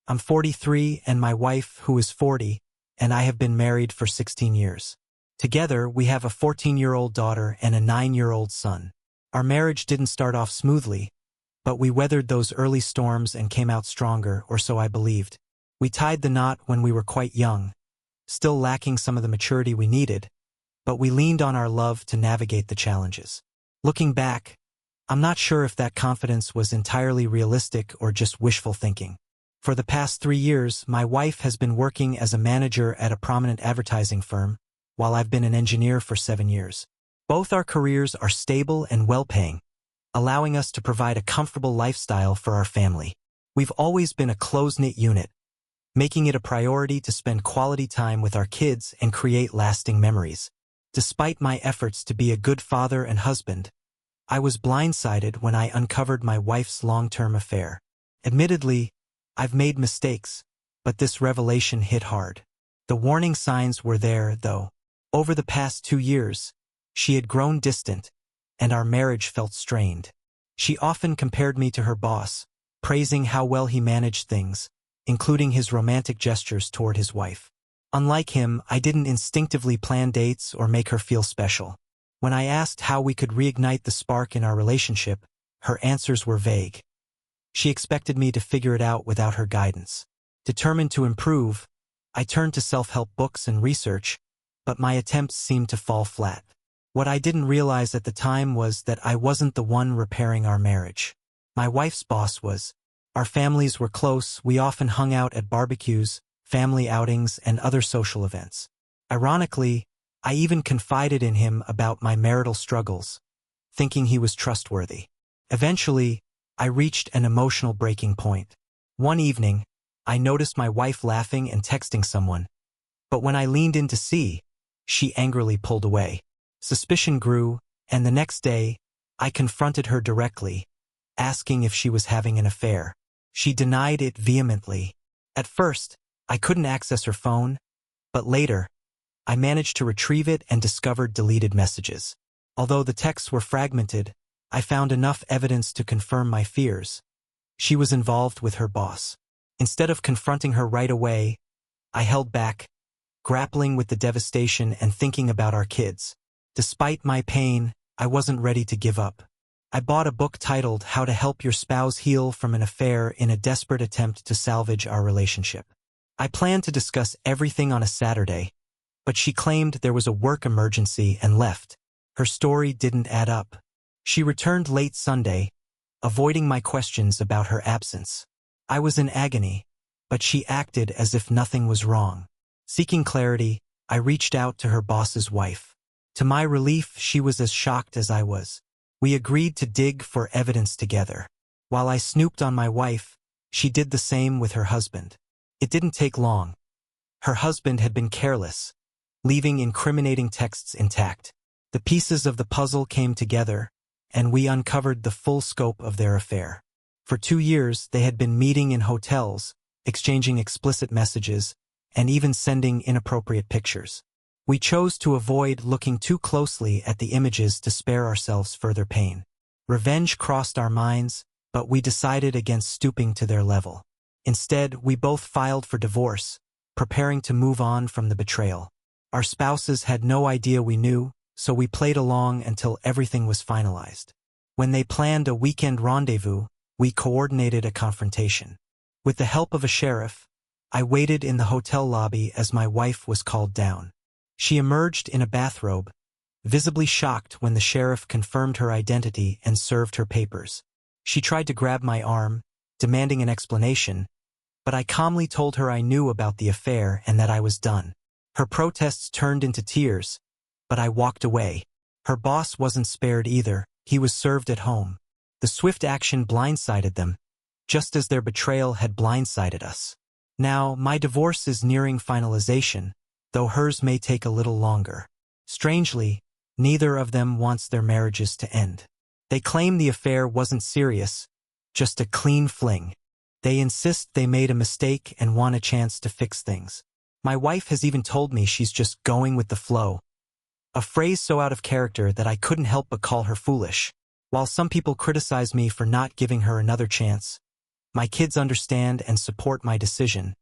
I'm 43 and my wife, who is 40, and I have been married for 16 years. Together, we have a 14-year-old daughter and a 9-year-old son. Our marriage didn't start off smoothly, but we weathered those early storms and came out stronger, or so I believed. We tied the knot when we were quite young, still lacking some of the maturity we needed, but we leaned on our love to navigate the challenges. Looking back, I'm not sure if that confidence was entirely realistic or just wishful thinking. For the past 3 years, my wife has been working as a manager at a prominent advertising firm, while I've been an engineer for 7 years. Both our careers are stable and well-paying, allowing us to provide a comfortable lifestyle for our family. We've always been a close-knit unit, making it a priority to spend quality time with our kids and create lasting memories. Despite my efforts to be a good father and husband, I was blindsided when I uncovered my wife's long-term affair. Admittedly, I've made mistakes, but this revelation hit hard. The warning signs were there, though. Over the past 2 years, she had grown distant, and our marriage felt strained. She often compared me to her boss, praising how well he managed things, including his romantic gestures toward his wife. Unlike him, I didn't instinctively plan dates or make her feel special. When I asked how we could reignite the spark in our relationship, her answers were vague. She expected me to figure it out without her guidance. Determined to improve, I turned to self-help books and research, but my attempts seemed to fall flat. What I didn't realize at the time was that I wasn't the one repairing our marriage. My wife's boss was. Our families were close, we often hung out at barbecues, family outings, and other social events. Ironically, I even confided in him about my marital struggles, thinking he was trustworthy. Eventually, I reached an emotional breaking point. One evening, I noticed my wife laughing and texting someone, but when I leaned in to see, she angrily pulled away. Suspicion grew, and the next day, I confronted her directly, asking if she was having an affair. She denied it vehemently. At first, I couldn't access her phone, but later, I managed to retrieve it and discovered deleted messages. Although the texts were fragmented, I found enough evidence to confirm my fears. She was involved with her boss. Instead of confronting her right away, I held back, grappling with the devastation and thinking about our kids. Despite my pain, I wasn't ready to give up. I bought a book titled How to Help Your Spouse Heal from an Affair in a desperate attempt to salvage our relationship. I planned to discuss everything on a Saturday, but she claimed there was a work emergency and left. Her story didn't add up. She returned late Sunday, avoiding my questions about her absence. I was in agony, but she acted as if nothing was wrong. Seeking clarity, I reached out to her boss's wife. To my relief, she was as shocked as I was. We agreed to dig for evidence together. While I snooped on my wife, she did the same with her husband. It didn't take long. Her husband had been careless, leaving incriminating texts intact. The pieces of the puzzle came together, and we uncovered the full scope of their affair. For 2 years, they had been meeting in hotels, exchanging explicit messages, and even sending inappropriate pictures. We chose to avoid looking too closely at the images to spare ourselves further pain. Revenge crossed our minds, but we decided against stooping to their level. Instead, we both filed for divorce, preparing to move on from the betrayal. Our spouses had no idea we knew, so we played along until everything was finalized. When they planned a weekend rendezvous, we coordinated a confrontation. With the help of a sheriff, I waited in the hotel lobby as my wife was called down. She emerged in a bathrobe, visibly shocked when the sheriff confirmed her identity and served her papers. She tried to grab my arm, demanding an explanation, but I calmly told her I knew about the affair and that I was done. Her protests turned into tears, but I walked away. Her boss wasn't spared either. He was served at home. The swift action blindsided them, just as their betrayal had blindsided us. Now, my divorce is nearing finalization, though hers may take a little longer. Strangely, neither of them wants their marriages to end. They claim the affair wasn't serious, just a clean fling. They insist they made a mistake and want a chance to fix things. My wife has even told me she's just going with the flow, a phrase so out of character that I couldn't help but call her foolish. While some people criticize me for not giving her another chance, My kids understand and support my decision,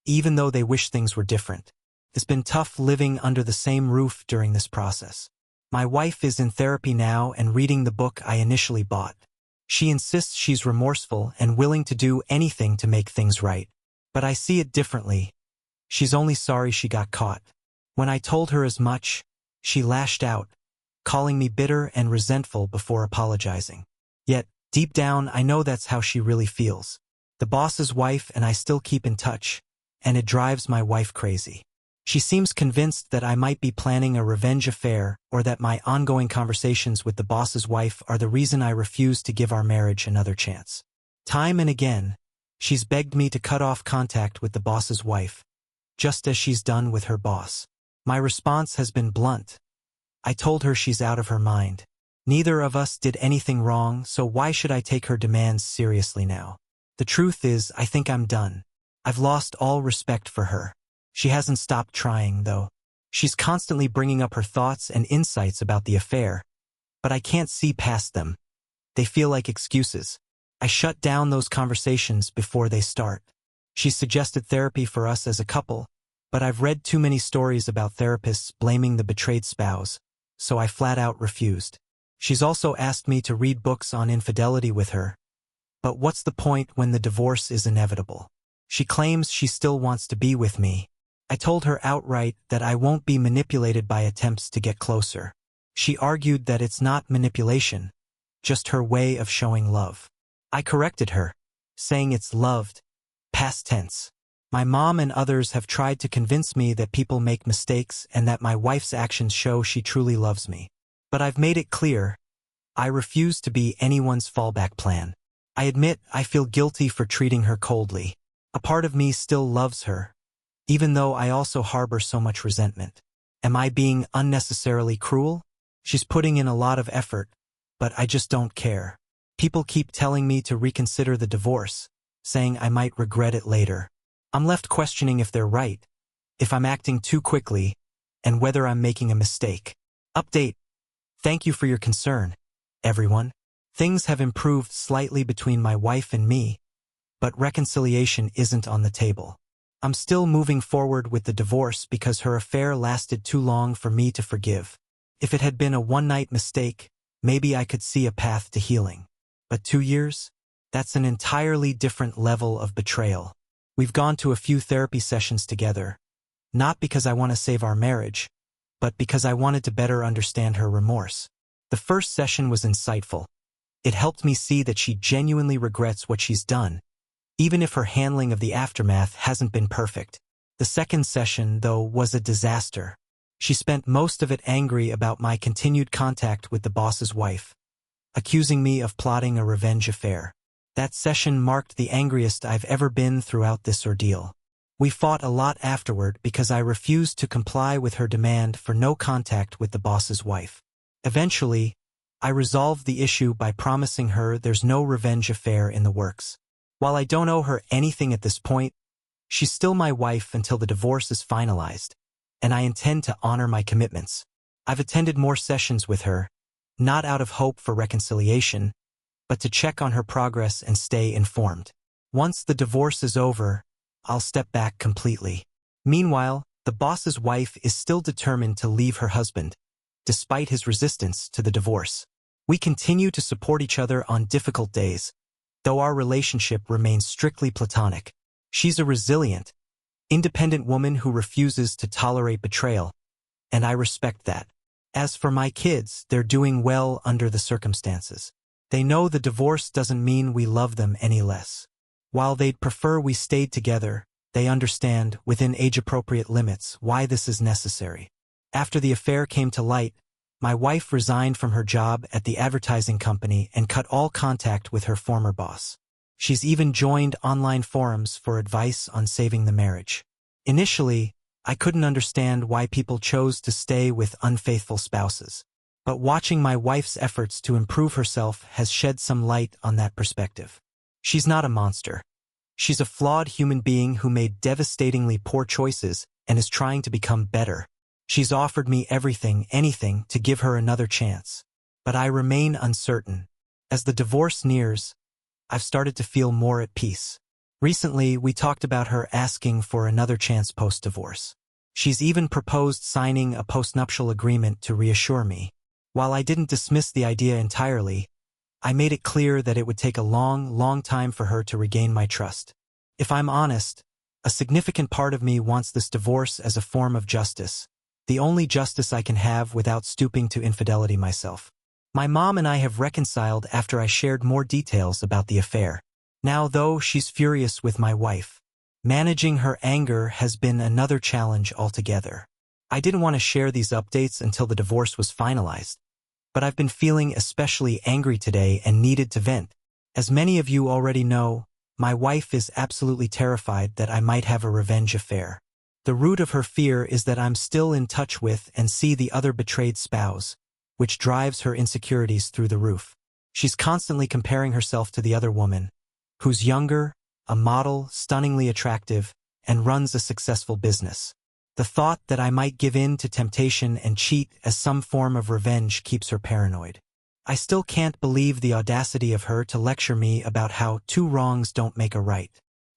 even though they wish things were different. It's been tough living under the same roof during this process. My wife is in therapy now and reading the book I initially bought. She insists she's remorseful and willing to do anything to make things right. But I see it differently. She's only sorry she got caught. When I told her as much, she lashed out, calling me bitter and resentful before apologizing. Yet, deep down, I know that's how she really feels. The boss's wife and I still keep in touch, and it drives my wife crazy. She seems convinced that I might be planning a revenge affair or that my ongoing conversations with the boss's wife are the reason I refuse to give our marriage another chance. Time and again, she's begged me to cut off contact with the boss's wife, just as she's done with her boss. My response has been blunt. I told her she's out of her mind. Neither of us did anything wrong, so why should I take her demands seriously now? The truth is, I think I'm done. I've lost all respect for her. She hasn't stopped trying, though. She's constantly bringing up her thoughts and insights about the affair, but I can't see past them. They feel like excuses. I shut down those conversations before they start. She suggested therapy for us as a couple, but I've read too many stories about therapists blaming the betrayed spouse, so I flat out refused. She's also asked me to read books on infidelity with her, but what's the point when the divorce is inevitable? She claims she still wants to be with me. I told her outright that I won't be manipulated by attempts to get closer. She argued that it's not manipulation, just her way of showing love. I corrected her, saying it's loved, past tense. My mom and others have tried to convince me that people make mistakes and that my wife's actions show she truly loves me. But I've made it clear, I refuse to be anyone's fallback plan. I admit I feel guilty for treating her coldly. A part of me still loves her, even though I also harbor so much resentment. Am I being unnecessarily cruel? She's putting in a lot of effort, but I just don't care. People keep telling me to reconsider the divorce, saying I might regret it later. I'm left questioning if they're right, if I'm acting too quickly, and whether I'm making a mistake. Update. Thank you for your concern, everyone. Things have improved slightly between my wife and me, but reconciliation isn't on the table. I'm still moving forward with the divorce because her affair lasted too long for me to forgive. If it had been a one-night mistake, maybe I could see a path to healing. But 2 years? That's an entirely different level of betrayal. We've gone to a few therapy sessions together, not because I want to save our marriage, but because I wanted to better understand her remorse. The first session was insightful. It helped me see that she genuinely regrets what she's done, even if her handling of the aftermath hasn't been perfect. The second session, though, was a disaster. She spent most of it angry about my continued contact with the boss's wife, accusing me of plotting a revenge affair. That session marked the angriest I've ever been throughout this ordeal. We fought a lot afterward because I refused to comply with her demand for no contact with the boss's wife. Eventually, I resolved the issue by promising her there's no revenge affair in the works. While I don't owe her anything at this point, she's still my wife until the divorce is finalized, and I intend to honor my commitments. I've attended more sessions with her, not out of hope for reconciliation, but to check on her progress and stay informed. Once the divorce is over, I'll step back completely. Meanwhile, the boss's wife is still determined to leave her husband, despite his resistance to the divorce. We continue to support each other on difficult days, though our relationship remains strictly platonic. She's a resilient, independent woman who refuses to tolerate betrayal, and I respect that. As for my kids, they're doing well under the circumstances. They know the divorce doesn't mean we love them any less. While they'd prefer we stayed together, they understand, within age-appropriate limits, why this is necessary. After the affair came to light, my wife resigned from her job at the advertising company and cut all contact with her former boss. She's even joined online forums for advice on saving the marriage. Initially, I couldn't understand why people chose to stay with unfaithful spouses. But watching my wife's efforts to improve herself has shed some light on that perspective. She's not a monster. She's a flawed human being who made devastatingly poor choices and is trying to become better. She's offered me everything, anything, to give her another chance. But I remain uncertain. As the divorce nears, I've started to feel more at peace. Recently, we talked about her asking for another chance post-divorce. She's even proposed signing a postnuptial agreement to reassure me. While I didn't dismiss the idea entirely, I made it clear that it would take a long time for her to regain my trust. If I'm honest, a significant part of me wants this divorce as a form of justice, the only justice I can have without stooping to infidelity myself. My mom and I have reconciled after I shared more details about the affair. Now, though, she's furious with my wife. Managing her anger has been another challenge altogether. I didn't want to share these updates until the divorce was finalized, but I've been feeling especially angry today and needed to vent. As many of you already know, my wife is absolutely terrified that I might have a revenge affair. The root of her fear is that I'm still in touch with and see the other betrayed spouse, which drives her insecurities through the roof. She's constantly comparing herself to the other woman, who's younger, a model, stunningly attractive, and runs a successful business. The thought that I might give in to temptation and cheat as some form of revenge keeps her paranoid. I still can't believe the audacity of her to lecture me about how two wrongs don't make a right.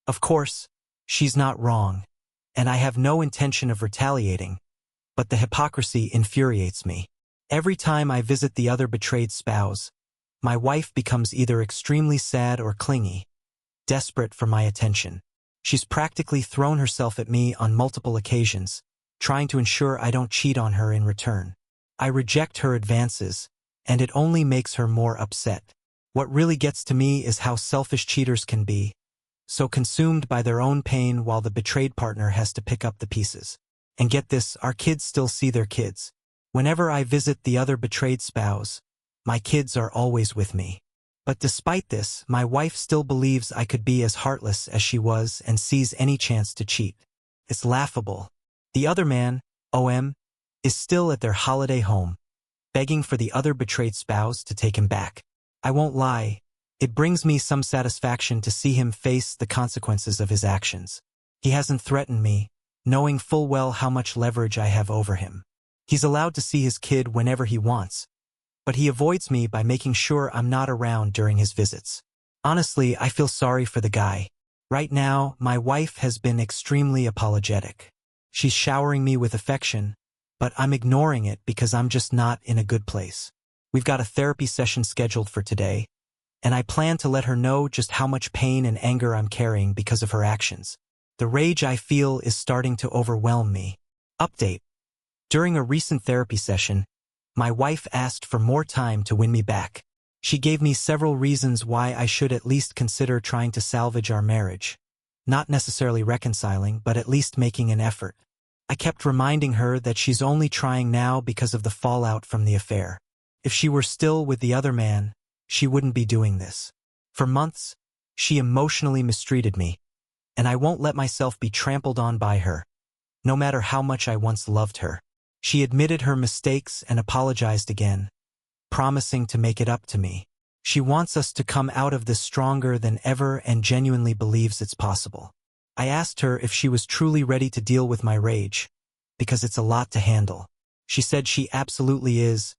Of course, she's not wrong, and I have no intention of retaliating, but the hypocrisy infuriates me. Every time I visit the other betrayed spouse, my wife becomes either extremely sad or clingy, desperate for my attention. She's practically thrown herself at me on multiple occasions, trying to ensure I don't cheat on her in return. I reject her advances, and it only makes her more upset. What really gets to me is how selfish cheaters can be, so consumed by their own pain while the betrayed partner has to pick up the pieces. And get this, our kids still see their kids. Whenever I visit the other betrayed spouse, my kids are always with me. But despite this, my wife still believes I could be as heartless as she was and sees any chance to cheat. It's laughable. The other man, OM, is still at their holiday home, begging for the other betrayed spouse to take him back. I won't lie, it brings me some satisfaction to see him face the consequences of his actions. He hasn't threatened me, knowing full well how much leverage I have over him. He's allowed to see his kid whenever he wants, but he avoids me by making sure I'm not around during his visits. Honestly, I feel sorry for the guy. Right now, my wife has been extremely apologetic. She's showering me with affection, but I'm ignoring it because I'm just not in a good place. We've got a therapy session scheduled for today, and I plan to let her know just how much pain and anger I'm carrying because of her actions. The rage I feel is starting to overwhelm me. Update. During a recent therapy session, my wife asked for more time to win me back. She gave me several reasons why I should at least consider trying to salvage our marriage. Not necessarily reconciling, but at least making an effort. I kept reminding her that she's only trying now because of the fallout from the affair. If she were still with the other man, she wouldn't be doing this. For months, she emotionally mistreated me, and I won't let myself be trampled on by her, no matter how much I once loved her. She admitted her mistakes and apologized again, promising to make it up to me. She wants us to come out of this stronger than ever and genuinely believes it's possible. I asked her if she was truly ready to deal with my rage, because it's a lot to handle. She said she absolutely is,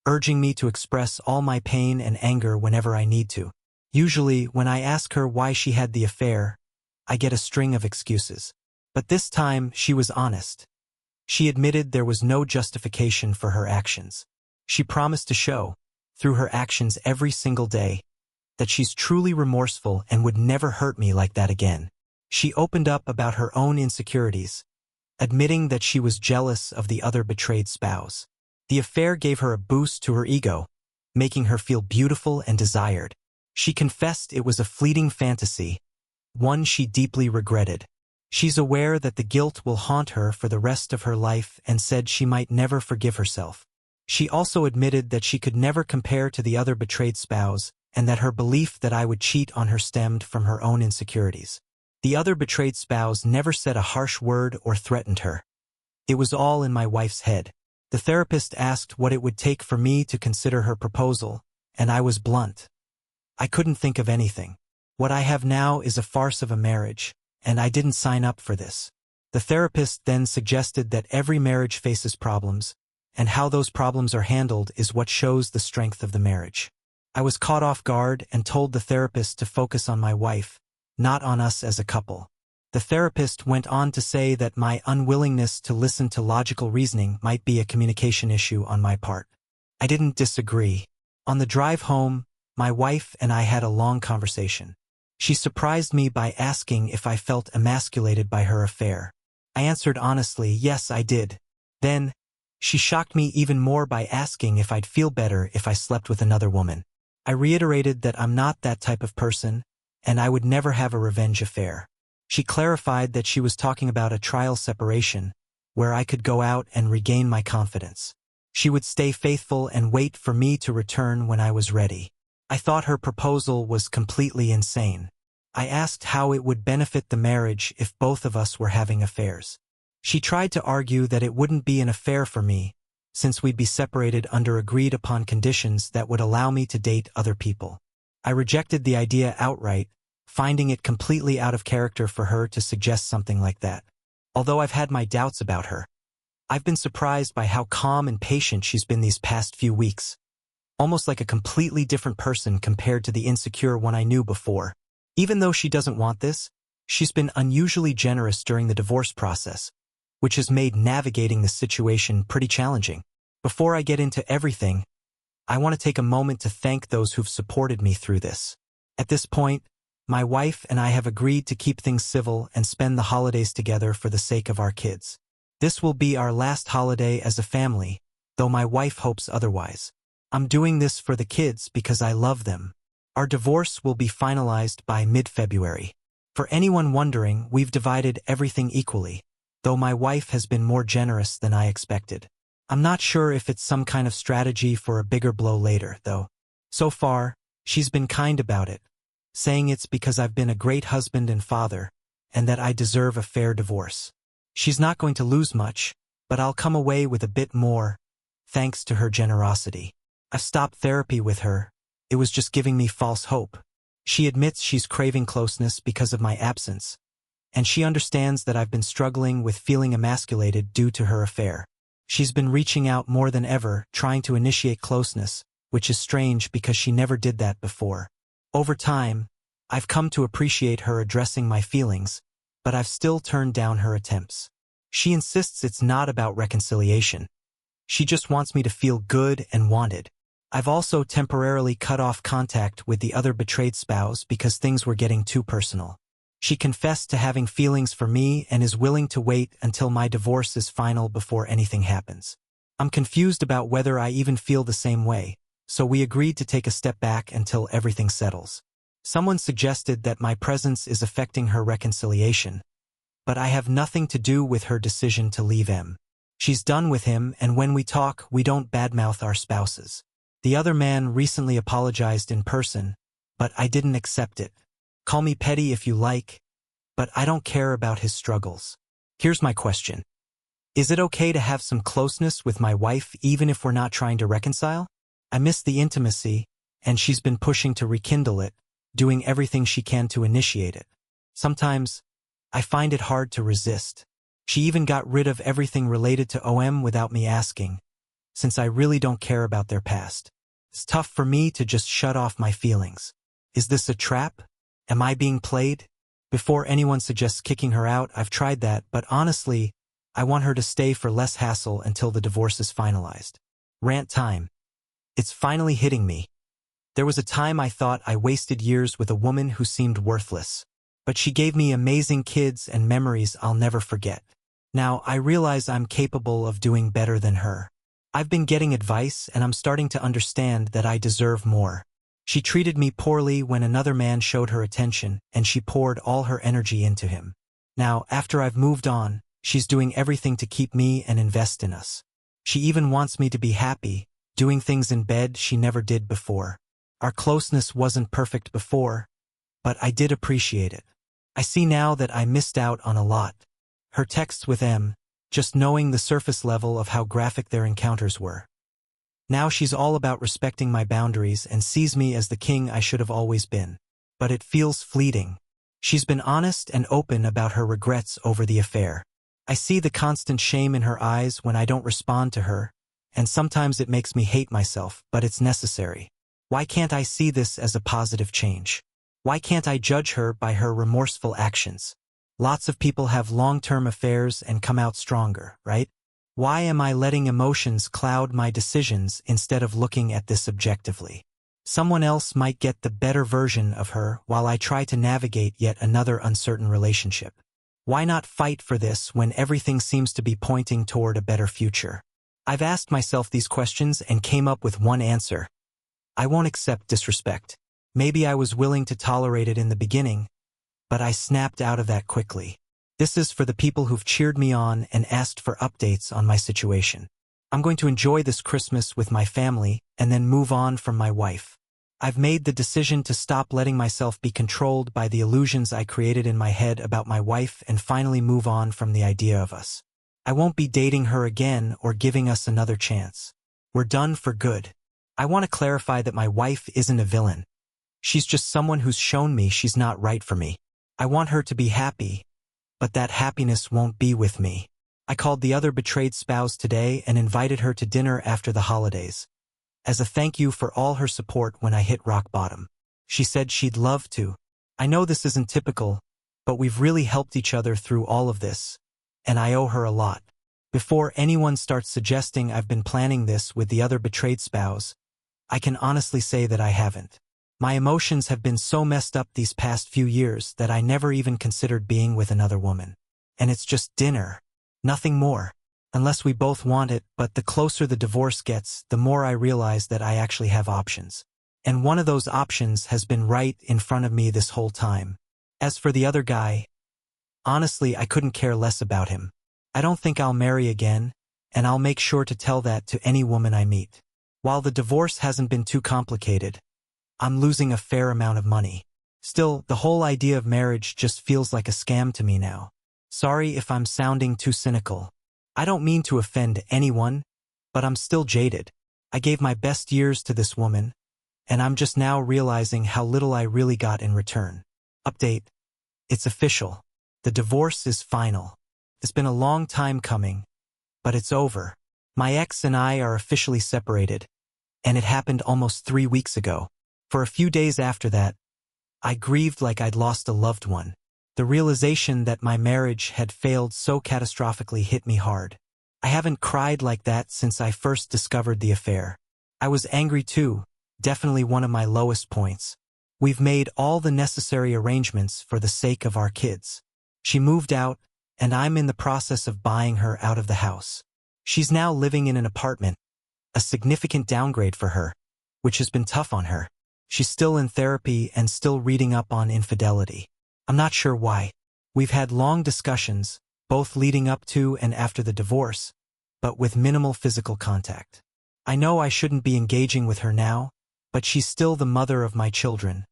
urging me to express all my pain and anger whenever I need to. Usually, when I ask her why she had the affair, I get a string of excuses. But this time, she was honest. She admitted there was no justification for her actions. She promised to show, through her actions every single day, that she's truly remorseful and would never hurt me like that again. She opened up about her own insecurities, admitting that she was jealous of the other betrayed spouse. The affair gave her a boost to her ego, making her feel beautiful and desired. She confessed it was a fleeting fantasy, one she deeply regretted. She's aware that the guilt will haunt her for the rest of her life and said she might never forgive herself. She also admitted that she could never compare to the other betrayed spouse and that her belief that I would cheat on her stemmed from her own insecurities. The other betrayed spouse never said a harsh word or threatened her. It was all in my wife's head. The therapist asked what it would take for me to consider her proposal, and I was blunt. I couldn't think of anything. What I have now is a farce of a marriage, and I didn't sign up for this. The therapist then suggested that every marriage faces problems, and how those problems are handled is what shows the strength of the marriage. I was caught off guard and told the therapist to focus on my wife, not on us as a couple. The therapist went on to say that my unwillingness to listen to logical reasoning might be a communication issue on my part. I didn't disagree. On the drive home, my wife and I had a long conversation. She surprised me by asking if I felt emasculated by her affair. I answered honestly, yes, I did. Then, she shocked me even more by asking if I'd feel better if I slept with another woman. I reiterated that I'm not that type of person, and I would never have a revenge affair. She clarified that she was talking about a trial separation, where I could go out and regain my confidence. She would stay faithful and wait for me to return when I was ready. I thought her proposal was completely insane. I asked how it would benefit the marriage if both of us were having affairs. She tried to argue that it wouldn't be an affair for me, since we'd be separated under agreed-upon conditions that would allow me to date other people. I rejected the idea outright, finding it completely out of character for her to suggest something like that. Although I've had my doubts about her, I've been surprised by how calm and patient she's been these past few weeks. Almost like a completely different person compared to the insecure one I knew before. Even though she doesn't want this, she's been unusually generous during the divorce process, which has made navigating the situation pretty challenging. Before I get into everything, I want to take a moment to thank those who've supported me through this. At this point, my wife and I have agreed to keep things civil and spend the holidays together for the sake of our kids. This will be our last holiday as a family, though my wife hopes otherwise. I'm doing this for the kids because I love them. Our divorce will be finalized by mid-February. For anyone wondering, we've divided everything equally, though my wife has been more generous than I expected. I'm not sure if it's some kind of strategy for a bigger blow later, though. So far, she's been kind about it, saying it's because I've been a great husband and father, and that I deserve a fair divorce. She's not going to lose much, but I'll come away with a bit more, thanks to her generosity. I've stopped therapy with her. It was just giving me false hope. She admits she's craving closeness because of my absence, and she understands that I've been struggling with feeling emasculated due to her affair. She's been reaching out more than ever, trying to initiate closeness, which is strange because she never did that before. Over time, I've come to appreciate her addressing my feelings, but I've still turned down her attempts. She insists it's not about reconciliation. She just wants me to feel good and wanted. I've also temporarily cut off contact with the other betrayed spouse because things were getting too personal. She confessed to having feelings for me and is willing to wait until my divorce is final before anything happens. I'm confused about whether I even feel the same way, so we agreed to take a step back until everything settles. Someone suggested that my presence is affecting her reconciliation, but I have nothing to do with her decision to leave him. She's done with him, and when we talk, we don't badmouth our spouses. The other man recently apologized in person, but I didn't accept it. Call me petty if you like, but I don't care about his struggles. Here's my question. Is it okay to have some closeness with my wife even if we're not trying to reconcile? I miss the intimacy, and she's been pushing to rekindle it, doing everything she can to initiate it. Sometimes, I find it hard to resist. She even got rid of everything related to OM without me asking, since I really don't care about their past. It's tough for me to just shut off my feelings. Is this a trap? Am I being played? Before anyone suggests kicking her out, I've tried that, but honestly, I want her to stay for less hassle until the divorce is finalized. Rant time. It's finally hitting me. There was a time I thought I wasted years with a woman who seemed worthless, but she gave me amazing kids and memories I'll never forget. Now, I realize I'm capable of doing better than her. I've been getting advice, and I'm starting to understand that I deserve more. She treated me poorly when another man showed her attention, and she poured all her energy into him. Now, after I've moved on, she's doing everything to keep me and invest in us. She even wants me to be happy, doing things in bed she never did before. Our closeness wasn't perfect before, but I did appreciate it. I see now that I missed out on a lot. Her texts with M, just knowing the surface level of how graphic their encounters were. Now she's all about respecting my boundaries and sees me as the king I should have always been. But it feels fleeting. She's been honest and open about her regrets over the affair. I see the constant shame in her eyes when I don't respond to her, and sometimes it makes me hate myself, but it's necessary. Why can't I see this as a positive change? Why can't I judge her by her remorseful actions? Lots of people have long-term affairs and come out stronger, right? Why am I letting emotions cloud my decisions instead of looking at this objectively? Someone else might get the better version of her while I try to navigate yet another uncertain relationship. Why not fight for this when everything seems to be pointing toward a better future? I've asked myself these questions and came up with one answer. I won't accept disrespect. Maybe I was willing to tolerate it in the beginning, but I snapped out of that quickly. This is for the people who've cheered me on and asked for updates on my situation. I'm going to enjoy this Christmas with my family and then move on from my wife. I've made the decision to stop letting myself be controlled by the illusions I created in my head about my wife and finally move on from the idea of us. I won't be dating her again or giving us another chance. We're done for good. I want to clarify that my wife isn't a villain. She's just someone who's shown me she's not right for me. I want her to be happy, but that happiness won't be with me. I called the other betrayed spouse today and invited her to dinner after the holidays, as a thank you for all her support when I hit rock bottom. She said she'd love to. I know this isn't typical, but we've really helped each other through all of this, and I owe her a lot. Before anyone starts suggesting I've been planning this with the other betrayed spouse, I can honestly say that I haven't. My emotions have been so messed up these past few years that I never even considered being with another woman. And it's just dinner. Nothing more. Unless we both want it, but the closer the divorce gets, the more I realize that I actually have options. And one of those options has been right in front of me this whole time. As for the other guy, honestly, I couldn't care less about him. I don't think I'll marry again, and I'll make sure to tell that to any woman I meet. While the divorce hasn't been too complicated, I'm losing a fair amount of money. Still, the whole idea of marriage just feels like a scam to me now. Sorry if I'm sounding too cynical. I don't mean to offend anyone, but I'm still jaded. I gave my best years to this woman, and I'm just now realizing how little I really got in return. Update. It's official. The divorce is final. It's been a long time coming, but it's over. My ex and I are officially separated, and it happened almost 3 weeks ago. For a few days after that, I grieved like I'd lost a loved one. The realization that my marriage had failed so catastrophically hit me hard. I haven't cried like that since I first discovered the affair. I was angry too, definitely one of my lowest points. We've made all the necessary arrangements for the sake of our kids. She moved out, and I'm in the process of buying her out of the house. She's now living in an apartment, a significant downgrade for her, which has been tough on her. She's still in therapy and still reading up on infidelity. I'm not sure why. We've had long discussions, both leading up to and after the divorce, but with minimal physical contact. I know I shouldn't be engaging with her now, but she's still the mother of my children,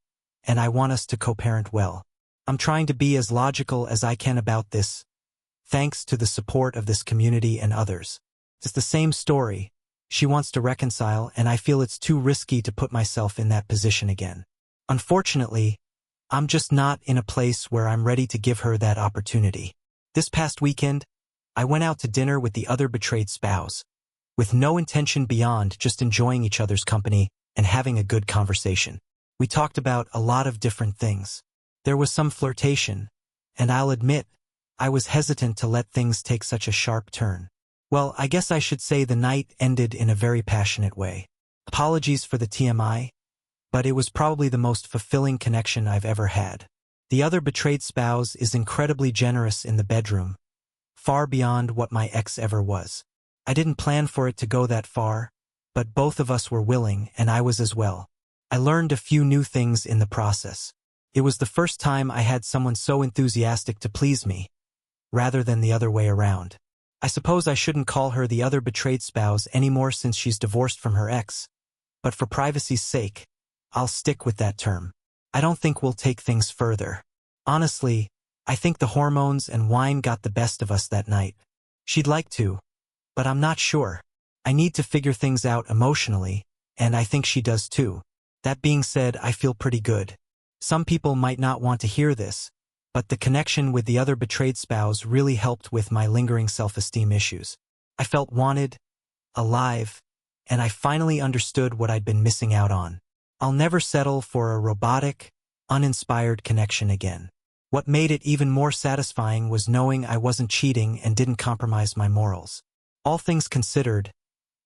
and I want us to co-parent well. I'm trying to be as logical as I can about this, thanks to the support of this community and others. It's the same story. She wants to reconcile, and I feel it's too risky to put myself in that position again. Unfortunately, I'm just not in a place where I'm ready to give her that opportunity. This past weekend, I went out to dinner with the other betrayed spouse, with no intention beyond just enjoying each other's company and having a good conversation. We talked about a lot of different things. There was some flirtation, and I'll admit, I was hesitant to let things take such a sharp turn. Well, I guess I should say the night ended in a very passionate way. Apologies for the TMI, but it was probably the most fulfilling connection I've ever had. The other betrayed spouse is incredibly generous in the bedroom, far beyond what my ex ever was. I didn't plan for it to go that far, but both of us were willing, and I was as well. I learned a few new things in the process. It was the first time I had someone so enthusiastic to please me, rather than the other way around. I suppose I shouldn't call her the other betrayed spouse anymore since she's divorced from her ex, but for privacy's sake, I'll stick with that term. I don't think we'll take things further. Honestly, I think the hormones and wine got the best of us that night. She'd like to, but I'm not sure. I need to figure things out emotionally, and I think she does too. That being said, I feel pretty good. Some people might not want to hear this, but the connection with the other betrayed spouse really helped with my lingering self-esteem issues. I felt wanted, alive, and I finally understood what I'd been missing out on. I'll never settle for a robotic, uninspired connection again. What made it even more satisfying was knowing I wasn't cheating and didn't compromise my morals. All things considered,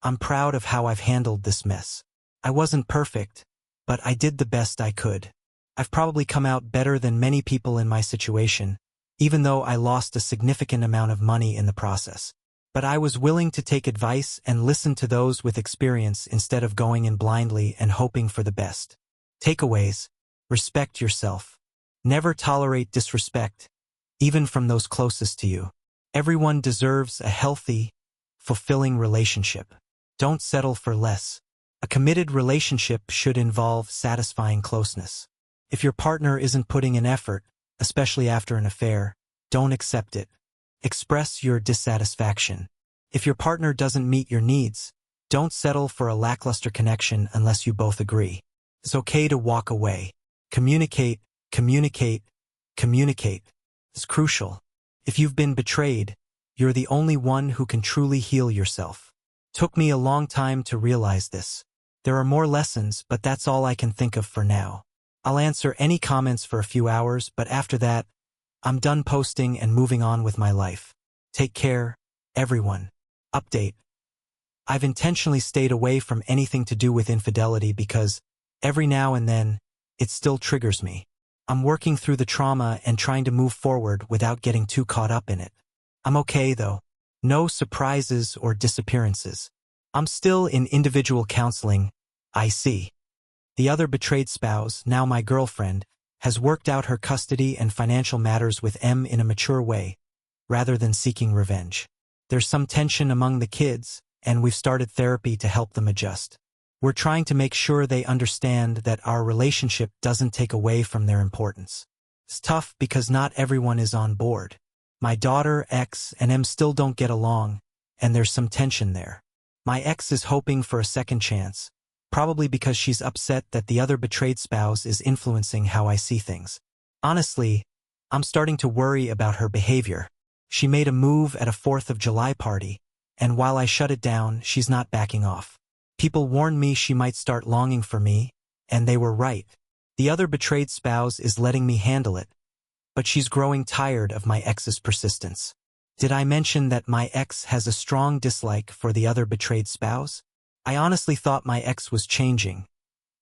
I'm proud of how I've handled this mess. I wasn't perfect, but I did the best I could. I've probably come out better than many people in my situation, even though I lost a significant amount of money in the process. But I was willing to take advice and listen to those with experience instead of going in blindly and hoping for the best. Takeaways: respect yourself. Never tolerate disrespect, even from those closest to you. Everyone deserves a healthy, fulfilling relationship. Don't settle for less. A committed relationship should involve satisfying closeness. If your partner isn't putting in effort, especially after an affair, don't accept it. Express your dissatisfaction. If your partner doesn't meet your needs, don't settle for a lackluster connection unless you both agree. It's okay to walk away. Communicate, communicate, communicate. It's crucial. If you've been betrayed, you're the only one who can truly heal yourself. Took me a long time to realize this. There are more lessons, but that's all I can think of for now. I'll answer any comments for a few hours, but after that, I'm done posting and moving on with my life. Take care, everyone. Update: I've intentionally stayed away from anything to do with infidelity because, every now and then, it still triggers me. I'm working through the trauma and trying to move forward without getting too caught up in it. I'm okay though. No surprises or disappearances. I'm still in individual counseling. I see. The other betrayed spouse, now my girlfriend, has worked out her custody and financial matters with M in a mature way, rather than seeking revenge. There's some tension among the kids, and we've started therapy to help them adjust. We're trying to make sure they understand that our relationship doesn't take away from their importance. It's tough because not everyone is on board. My daughter, X, and M still don't get along, and there's some tension there. My ex is hoping for a second chance, probably because she's upset that the other betrayed spouse is influencing how I see things. Honestly, I'm starting to worry about her behavior. She made a move at a 4th of July party, and while I shut it down, she's not backing off. People warned me she might start longing for me, and they were right. The other betrayed spouse is letting me handle it, but she's growing tired of my ex's persistence. Did I mention that my ex has a strong dislike for the other betrayed spouse? I honestly thought my ex was changing,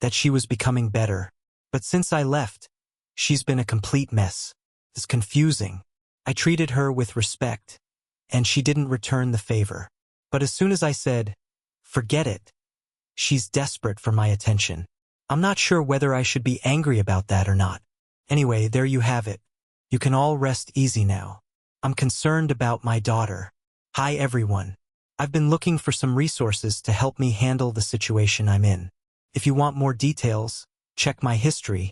that she was becoming better, but since I left, she's been a complete mess. It's confusing. I treated her with respect, and she didn't return the favor. But as soon as I said, forget it, she's desperate for my attention. I'm not sure whether I should be angry about that or not. Anyway, there you have it. You can all rest easy now. I'm concerned about my daughter. Hi everyone. I've been looking for some resources to help me handle the situation I'm in. If you want more details, check my history,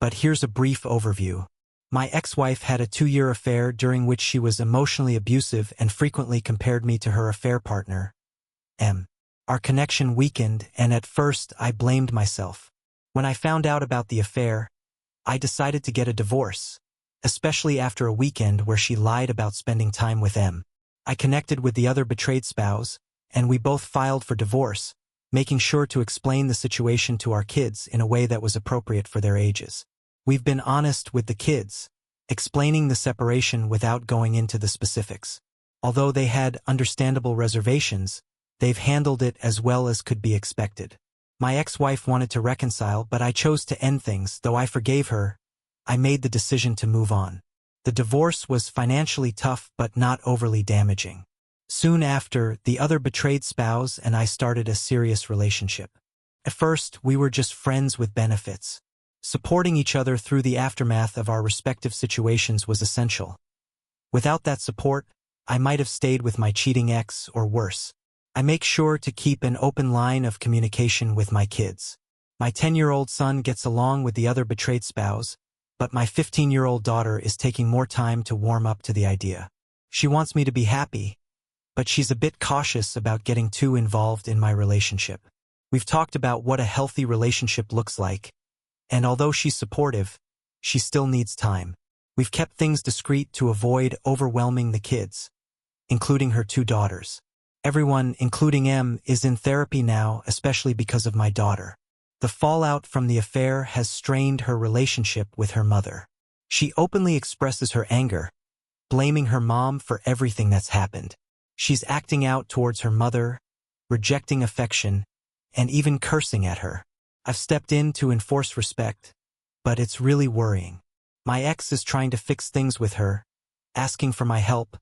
but here's a brief overview. My ex-wife had a 2-year affair during which she was emotionally abusive and frequently compared me to her affair partner, M. Our connection weakened, and at first I blamed myself. When I found out about the affair, I decided to get a divorce, especially after a weekend where she lied about spending time with M. I connected with the other betrayed spouse, and we both filed for divorce, making sure to explain the situation to our kids in a way that was appropriate for their ages. We've been honest with the kids, explaining the separation without going into the specifics. Although they had understandable reservations, they've handled it as well as could be expected. My ex-wife wanted to reconcile, but I chose to end things. Though I forgave her, I made the decision to move on. The divorce was financially tough but not overly damaging. Soon after, the other betrayed spouse and I started a serious relationship. At first, we were just friends with benefits. Supporting each other through the aftermath of our respective situations was essential. Without that support, I might have stayed with my cheating ex or worse. I make sure to keep an open line of communication with my kids. My 10-year-old son gets along with the other betrayed spouse, but my 15-year-old daughter is taking more time to warm up to the idea. She wants me to be happy, but she's a bit cautious about getting too involved in my relationship. We've talked about what a healthy relationship looks like, and although she's supportive, she still needs time. We've kept things discreet to avoid overwhelming the kids, including her 2 daughters. Everyone, including M, is in therapy now, especially because of my daughter. The fallout from the affair has strained her relationship with her mother. She openly expresses her anger, blaming her mom for everything that's happened. She's acting out towards her mother, rejecting affection, and even cursing at her. I've stepped in to enforce respect, but it's really worrying. My ex is trying to fix things with her, asking for my help,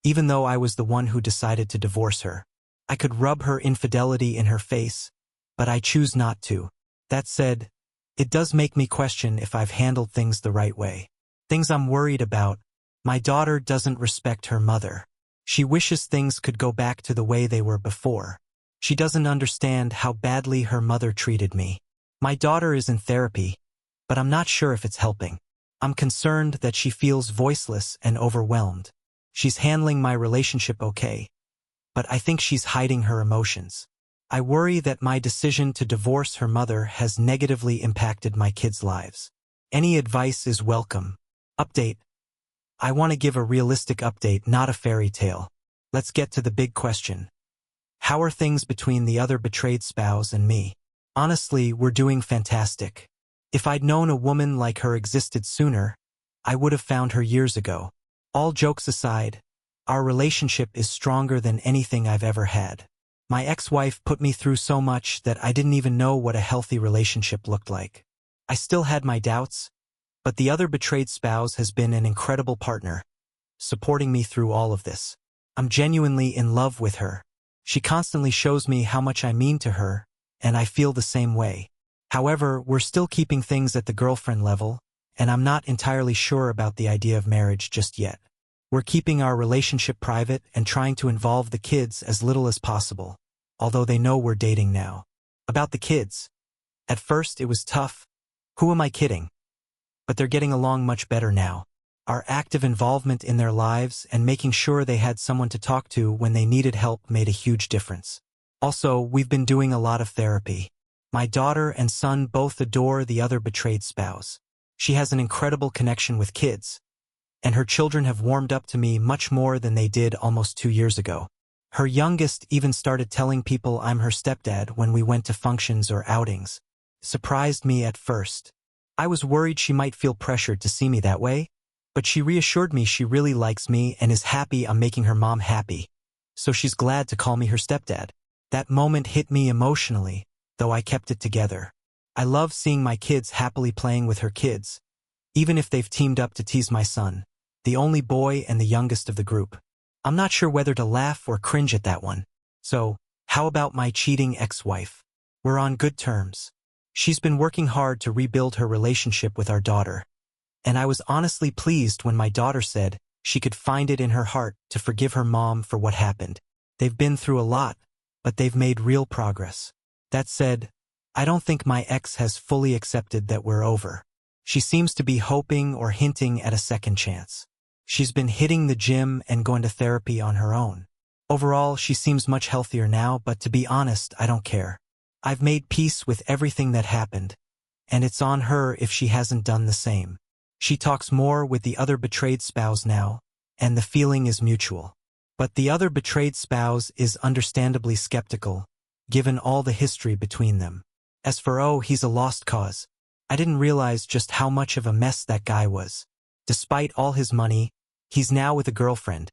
even though I was the one who decided to divorce her. I could rub her infidelity in her face, but I choose not to. That said, it does make me question if I've handled things the right way. Things I'm worried about: my daughter doesn't respect her mother. She wishes things could go back to the way they were before. She doesn't understand how badly her mother treated me. My daughter is in therapy, but I'm not sure if it's helping. I'm concerned that she feels voiceless and overwhelmed. She's handling my relationship okay, but I think she's hiding her emotions. I worry that my decision to divorce her mother has negatively impacted my kids' lives. Any advice is welcome. Update. I want to give a realistic update, not a fairy tale. Let's get to the big question. How are things between the other betrayed spouse and me? Honestly, we're doing fantastic. If I'd known a woman like her existed sooner, I would have found her years ago. All jokes aside, our relationship is stronger than anything I've ever had. My ex-wife put me through so much that I didn't even know what a healthy relationship looked like. I still had my doubts, but the other betrayed spouse has been an incredible partner, supporting me through all of this. I'm genuinely in love with her. She constantly shows me how much I mean to her, and I feel the same way. However, we're still keeping things at the girlfriend level, and I'm not entirely sure about the idea of marriage just yet. We're keeping our relationship private and trying to involve the kids as little as possible, although they know we're dating now. About the kids. At first, it was tough. Who am I kidding? But they're getting along much better now. Our active involvement in their lives and making sure they had someone to talk to when they needed help made a huge difference. Also, we've been doing a lot of therapy. My daughter and son both adore the other betrayed spouse. She has an incredible connection with kids, and her children have warmed up to me much more than they did almost 2 years ago. Her youngest even started telling people I'm her stepdad when we went to functions or outings. Surprised me at first. I was worried she might feel pressured to see me that way, but she reassured me she really likes me and is happy I'm making her mom happy, so she's glad to call me her stepdad. That moment hit me emotionally, though I kept it together. I love seeing my kids happily playing with her kids, even if they've teamed up to tease my son, the only boy and the youngest of the group. I'm not sure whether to laugh or cringe at that one. So, how about my cheating ex-wife? We're on good terms. She's been working hard to rebuild her relationship with our daughter, and I was honestly pleased when my daughter said she could find it in her heart to forgive her mom for what happened. They've been through a lot, but they've made real progress. That said, I don't think my ex has fully accepted that we're over. She seems to be hoping or hinting at a second chance. She's been hitting the gym and going to therapy on her own. Overall, she seems much healthier now, but to be honest, I don't care. I've made peace with everything that happened, and it's on her if she hasn't done the same. She talks more with the other betrayed spouse now, and the feeling is mutual. But the other betrayed spouse is understandably skeptical, given all the history between them. As for O, he's a lost cause. I didn't realize just how much of a mess that guy was. Despite all his money, he's now with a girlfriend,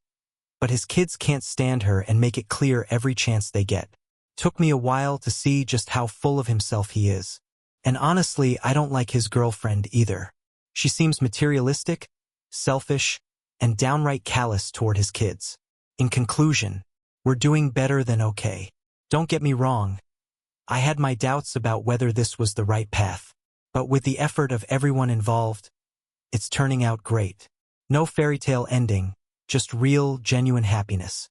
but his kids can't stand her and make it clear every chance they get. Took me a while to see just how full of himself he is. And honestly, I don't like his girlfriend either. She seems materialistic, selfish, and downright callous toward his kids. In conclusion, we're doing better than okay. Don't get me wrong. I had my doubts about whether this was the right path, but with the effort of everyone involved, it's turning out great. No fairy tale ending, just real, genuine happiness.